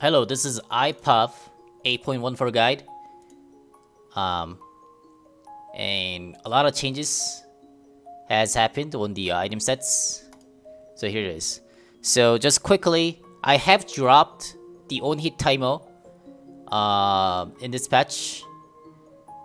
Hello, this is iPav's 8.14 guide. And a lot of changes has happened on the item sets. So here it is. So just quickly, I have dropped the on-hit Teemo in this patch.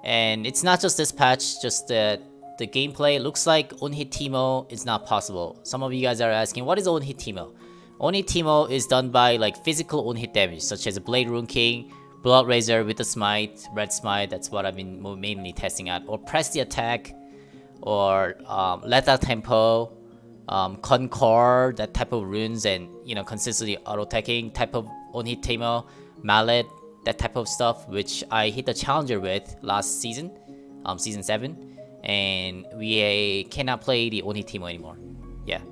And it's not just this patch, just that the gameplay looks like on-hit Teemo is not possible. Some of you guys are asking, what is on-hit Teemo? On-hit Teemo is done by like physical on-hit damage, such as Blade Rune King, Blood Razor with the Smite, Red Smite, that's what I've been mainly testing at, or Press the Attack, or Lethal Tempo, Concord, that type of runes, and consistently auto-attacking type of on-hit Teemo, Mallet, that type of stuff, which I hit the Challenger with last season, season 7, and we cannot play the on-hit Teemo anymore. Yeah.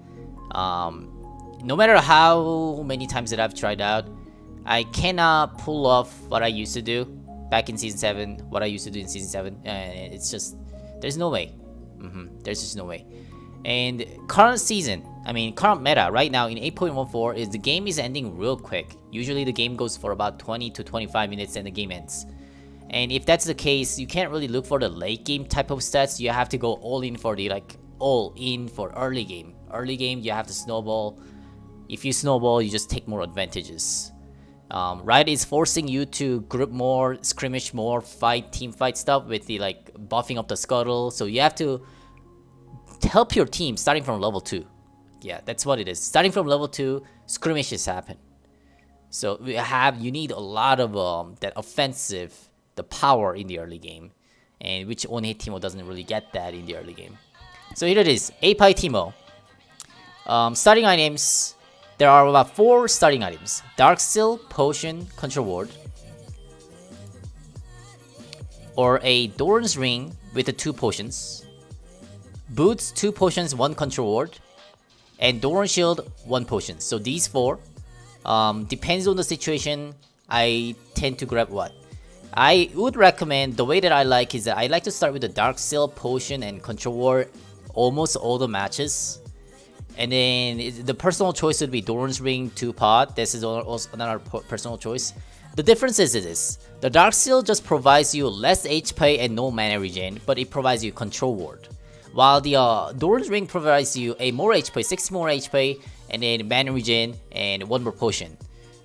No matter how many times that I've tried out, I cannot pull off what I used to do back in season 7, what I used to do in season 7, and it's just, there's no way. There's just no way. And current season, current meta right now in 8.14 is the game is ending real quick. Usually the game goes for about 20 to 25 minutes and the game ends. And if that's the case, you can't really look for the late game type of stats. You have to go all in for the early game. Early game, you have to snowball. If you snowball, you just take more advantages. Riot is forcing you to group more, skirmish more, team fight stuff with the buffing up the scuttle. So you have to help your team starting from level 2. Yeah, that's what it is. Starting from level 2, skirmishes happen. So you need a lot of that offensive, the power in the early game, and which on-hit Teemo doesn't really get that in the early game. So here it is, iPav's Teemo. Starting items. There are about 4 starting items: Dark Seal, Potion, Control Ward, or a Doran's Ring with the 2 potions, Boots 2 potions, 1 Control Ward, and Doran Shield 1 potion. So these 4, depends on the situation, I tend to grab what. I would recommend, the way that I like is that I like to start with the Dark Seal, Potion, and Control Ward almost all the matches. And then the personal choice would be Doran's Ring 2 pot. This is also another personal choice. The difference is this: the Dark Seal just provides you less HP and no mana regen, but it provides you Control Ward. While the Doran's Ring provides you a more HP, 6 more HP, and then mana regen and 1 more potion.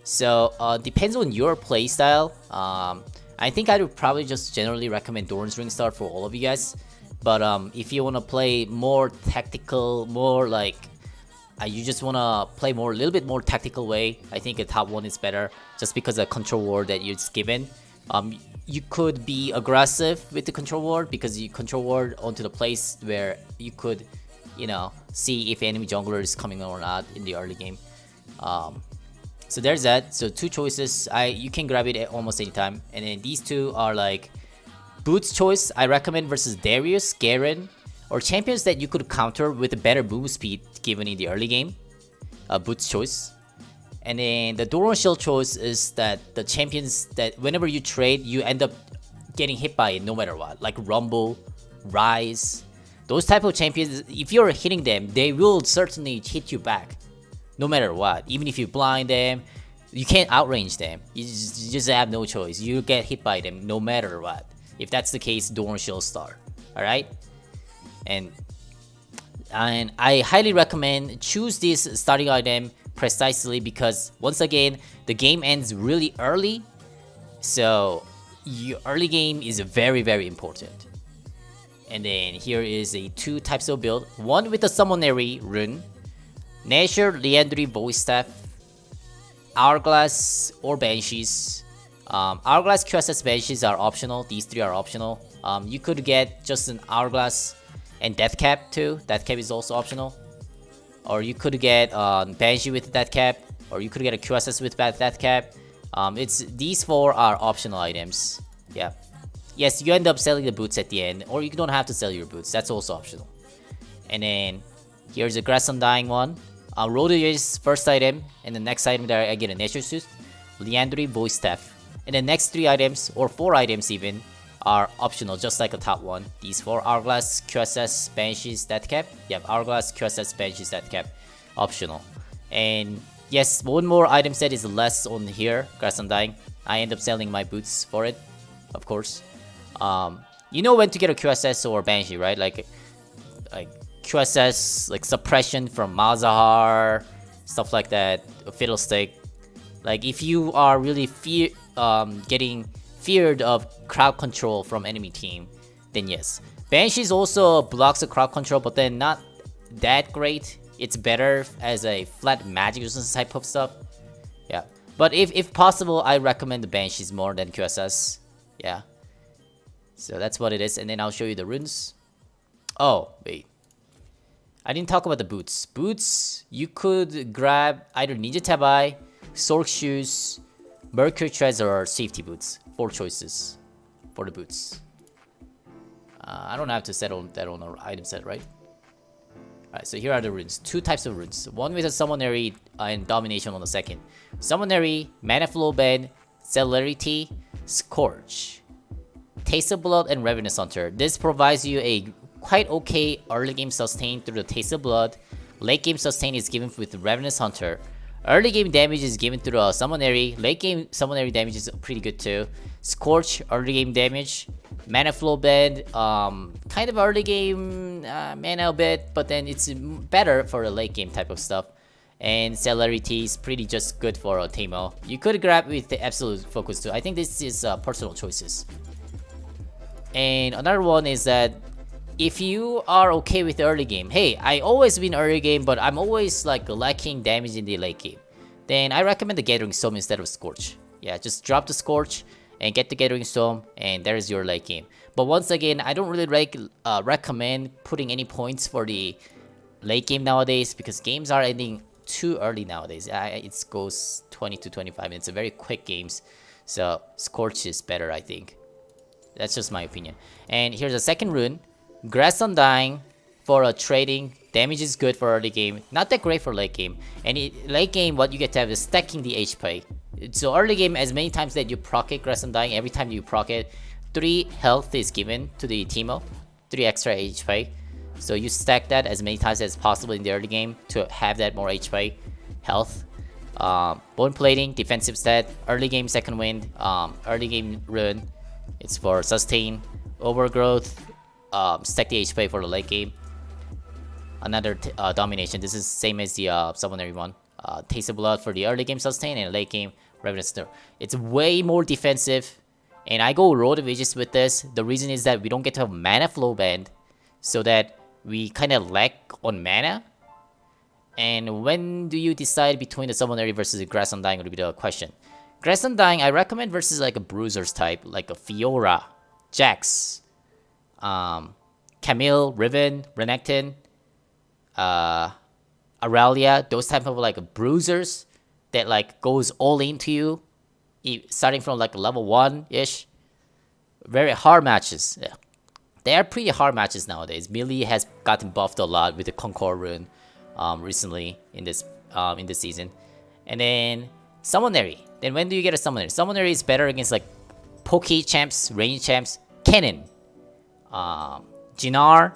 So depends on your playstyle. I think I would probably just generally recommend Doran's Ring start for all of you guys. But if you want to play more tactical, more you just want to play a little bit more tactical way, I think a top 1 is better, just because of the Control Ward that you're given. You could be aggressive with the Control Ward, because you Control Ward onto the place where you could, see if enemy jungler is coming or not in the early game. So there's that. So 2 choices. You can grab it at almost any time. And then these 2 are Boots choice, I recommend versus Darius, Garen, or champions that you could counter with a better move speed given in the early game. Boots choice. And then the Doran Shield choice is that the champions that whenever you trade, you end up getting hit by it no matter what. Like Rumble, Rise. Those type of champions, if you're hitting them, they will certainly hit you back. No matter what. Even if you blind them, you can't outrange them. You just have no choice. You get hit by them no matter what. If that's the case, Doran Shield start. Alright? And I highly recommend choose this starting item precisely, because once again, the game ends really early. So your early game is very, very important. And then here is a 2 types of build. One with the Summonary Rune, Nashor, Leandry, Voice Staff, Hourglass, or Banshees. Hourglass, QSS, Banshees are optional. These 3 are optional. You could get just an Hourglass and Death Cap too. Death Cap is also optional. Or you could get Banshee with Death Cap, or you could get a QSS with Death Cap. These 4 are optional items. Yeah. Yes, you end up selling the boots at the end, or you don't have to sell your boots. That's also optional. And then here's a Grass Undying one. Rodeo's first item, and the next item there I get a Nature Suit, Leandry, Voice Staff. And the next 3 items, or 4 items even, are optional, just like a top 1. These 4: Hourglass, QSS, Banshees, Death Cap. Yep, Hourglass, QSS, Banshees, Death Cap, optional. And Yes, one more item set is less on here, Grass Undying. I end up selling my boots for it, of course. You know when to get a QSS or Banshee, right? Like QSS, like suppression from Mazahar, stuff like that, a Fiddlestick. Like if you are really getting feared of crowd control from enemy team, then yes. Banshees also blocks the crowd control, but then not that great. It's better as a flat magic resistance type of stuff. Yeah. But if possible, I recommend the Banshees more than QSS. Yeah. So that's what it is. And then I'll show you the runes. Oh, wait. I didn't talk about the boots. Boots, you could grab either Ninja Tabai, Sork Shoes, Mercury Treads, or Safety Boots. 4 choices for the boots. I don't have to settle that on an item set, right? Alright, so here are the runes. 2 types of runes. One with a Summonary and Domination on the second. Summonary, Mana Flow Bend, Celerity, Scorch, Taste of Blood, and Ravenous Hunter. This provides you a quite okay early game sustain through the Taste of Blood. Late game sustain is given with Ravenous Hunter. Early game damage is given through a Summonary. Late game Summonary damage is pretty good too. Scorch, early game damage. Mana Flow Bed, kind of early game mana a bit, but then it's better for the late game type of stuff. And Celerity is pretty just good for a Teemo. You could grab with the Absolute Focus too. I think this is personal choices. And another one is that if you are okay with the early game, hey, I always win early game, but I'm always like lacking damage in the late game, then I recommend the Gathering Storm instead of Scorch. Yeah, just drop the Scorch and get the Gathering Storm, and there's your late game. But once again, I don't really recommend putting any points for the late game nowadays because games are ending too early nowadays. It goes 20 to 25 minutes. It's very quick games, so Scorch is better, I think. That's just my opinion. And here's a second rune. Grass Undying for a trading. Damage is good for early game. Not that great for late game. And late game, what you get to have is stacking the HP. So early game, as many times that you proc it, Grass Undying, every time you proc it, 3 health is given to the Teemo. 3 extra HP. So you stack that as many times as possible in the early game to have that more HP health. Bone Plating, defensive stat. Early game second wind. Early game rune. It's for sustain. Overgrowth. Stack the HP for the late game. Another domination. This is same as the summonary one. Taste of Blood for the early game sustain and late game Ravenous Hunter. It's way more defensive, and I go Road of Ages with this. The reason is that we don't get to have mana flow band, so that we kind of lack on mana. And when do you decide between the summonary versus the Grass Undying would be the question. Grass Undying I recommend versus like a Bruisers type, like a Fiora, Jax, Camille, Riven, Renekton, Aurelia, those type of like bruisers that like goes all into you, starting from like level 1-ish. Very hard matches. Yeah. They are pretty hard matches nowadays. Melee has gotten buffed a lot with the Concord rune recently in this season. And then Summonary. Then when do you get a Summonary? Summonary is better against like Poke champs, range champs, Cannon, Jinar,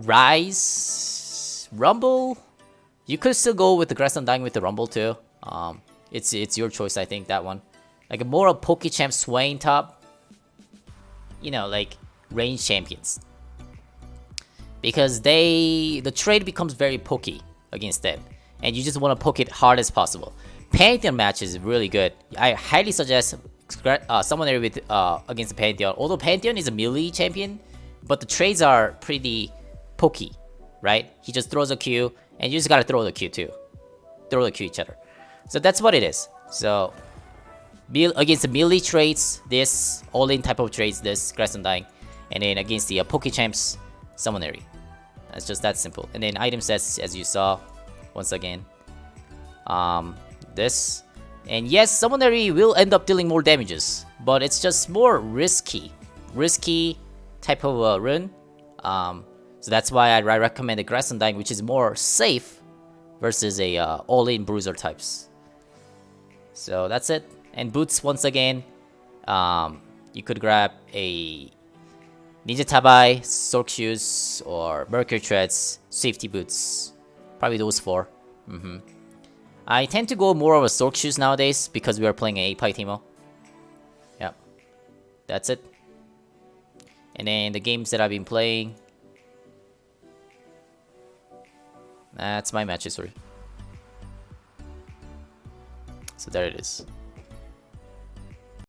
Rise, Rumble. You could still go with the Grass Undying with the Rumble too. It's your choice, I think, that one. Like a more of Pokechamp Swain top. You know, like range champions. Because the trade becomes very pokey against them. And you just want to poke it hard as possible. Pantheon match is really good. I highly suggest Summonary with against the Pantheon. Although Pantheon is a melee champion, but the trades are pretty pokey, right? He just throws a Q, and you just gotta throw the Q too. Throw the Q each other. So that's what it is. So against the melee trades, this all-in type of trades, this Grass Undying, and then against the Pokechamps, Summonary. That's just that simple. And then item sets, as you saw, once again, this. And yes, Summonary will end up dealing more damages, but it's just more risky type of rune. So that's why I recommend the Grass Undying, which is more safe versus a all-in bruiser types. So that's it. And boots, once again, you could grab a Ninja Tabai, Sork Shoes, or Mercury Treads, Safety Boots. Probably those 4. I tend to go more of a Sork shoes nowadays because we are playing a Teemo. Yep. That's it. And then the games that I've been playing. That's my match history. So there it is.